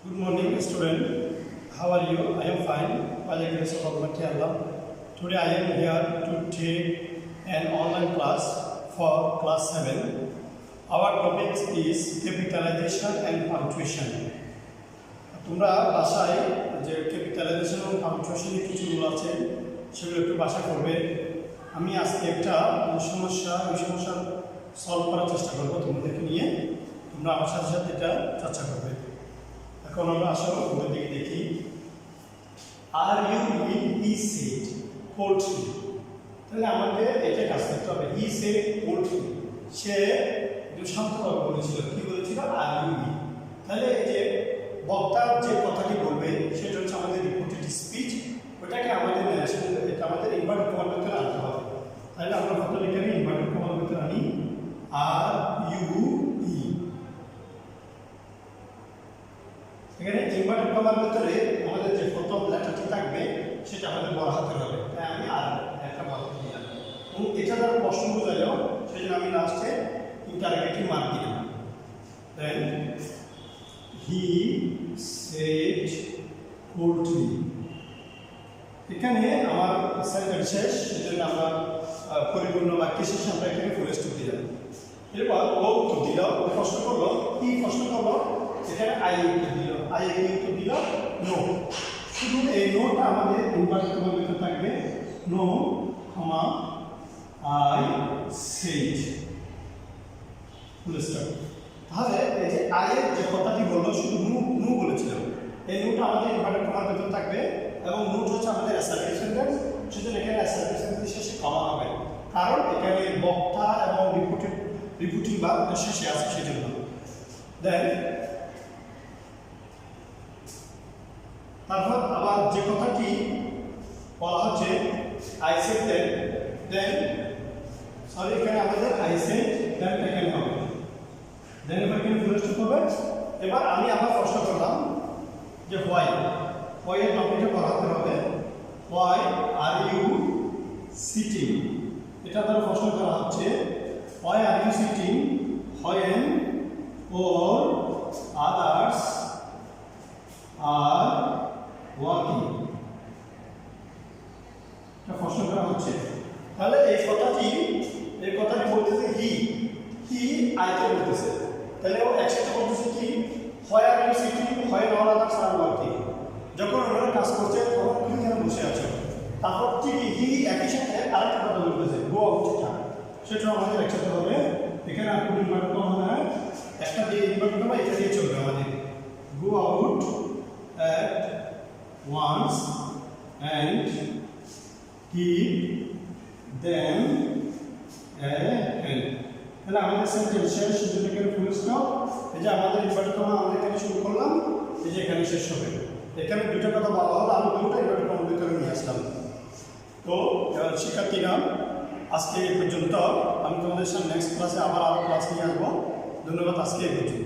Good morning, student. How are you? I am fine. By the grace of Almighty Allah. Today I am here to take an online class for class 7. Our topic is capitalization and punctuation. তোমরা বাসায় যে capitalisation এবং পাংচুয়েশনের কিছু rule আছে সেগুলো একটু বাসা করবে। আমি আজকে একটা সমস্যা সলভ করার চেষ্টা করব তোমাদেরকে নিয়ে। তোমরা আমার সাথে সাথে এটা চর্চা করবে। এখন আমরা আসলে ওদের দিকে দেখি। Are you in he said poultry, তাহলে আমাদের এটা কাজ করতে হবে। হি সেড পোল্ট্রি, সে একটু শান্তভাবে বলেছিল। কি বলেছিল? Are you in. তাহলে এই যে বক্তা যে কথাটি বলবে সেটা হচ্ছে আমাদের রিপোর্টেড স্পিচ, ওটাকে আমাদের ন্যারেশন, এটা আমাদের ইনভার্টেড কমার ভিতরে আনতে হবে। তাহলে আমরা কত লিখে আমি ইনভার্টেড কমার ভিতরে আনি আর ইউ ই। এখানে ইনভার্টেড কমার ভিতরে আমাদের যে প্রথম লেটারটি থাকবে সেটা আমাদের বড় হাতের হবে। তাই আমি আর একটা বড় হাতে দিলাম এবং এটা দ্বারা প্রশ্ন বোঝা যাও সেই জন্য আমি লাস্টে ইন্টারগেটিভ মার্ক দিলাম। দেন হি সেড পোল্ট্রি। এখানে আমার সেন্টেন্স শেষ, সেজন্য আমরা পরিপূর্ণ বাক্য শেষে আমরা এখানে ফুল স্টপ দিলাম। এরপর ও উত্তর দিল, প্রশ্ন করলো, কি প্রশ্ন করলো? এখানে আই উত্তর দিল। আই উত্তর দিল নো। শুধু এই নোটা আমাদের ইনভার্টেড কমার ভিতরে থাকবে। No comma I said full stop. তাহলে এই যে আই এর যে কথাটি বললো শুধু নু বলেছিল, এই নুটা আমাদের ইনভার্টেড কমার ভিতরে থাকবে এবং নুট হচ্ছে আমাদের অ্যাসার্টিভ সেন্টেন্স, সেজন্য এখানে অ্যাসার্টিভ সেন্টেন্স শেষে কমা হবে, কারণ এখানে বক্তা এবং রিপোর্টিং বা শেষে আছে সেজন্য। দেন তারপর আবার যে কথাটি বলা হচ্ছে আই সেড দেন সরি, এখানে আমাদের আই সেড দেন এখানে হবে। দেন এবার এখানে ফুল স্টপ হবে। এবার আমি আবার প্রশ্ন করলাম যে হোয়াই এর টপিকটা পড়াতে হবে। হোয়াই আর ইউ সিটিং, এটা দ্বারা প্রশ্ন করা হচ্ছে why are you sitting when all others are working, এটা প্রশ্ন করা হচ্ছে। তাহলে এই কথাটি বলতেছে হি আইকে বলতেছে, তাহলে ও একসাথে বলতেছে কি why are you sitting when all others are working. যখন ওনারা কাজ করছে তখন তুমি কেন বসে আছো? তারপর ঠিক হি একই সাথে আরেকটা কথা বলতেছে গো আউট, সেটা আমাদের একসাথে হবে। এখানে আর কোনো ইনভার্ট করা হবে না, একটা দিয়ে ইনভার্ট করবো, এটা দিয়ে চলবে আমাদের। Go out at once and keep them a help. তাহলে আমাদের সেন্টেন্স শেষ, সেজন্য এখানে ফুল স্টপ। এই যে আমাদের ইনভার্ট করা আমরা এখানে শুরু করলাম, এই যে এখানে শেষ হবে। এখানে দুটো কথা বলা হলো, আমি দুটো ইনভার্ট করার ভিতরে নিয়ে আসলাম। তো শিক্ষার্থীরা আজকে এই পর্যন্ত। আমি তোমাদের সাথে নেক্সট ক্লাসে আবার ক্লাস নিয়ে আসবো। ধন্যবাদ, আজকে এই পর্যন্ত।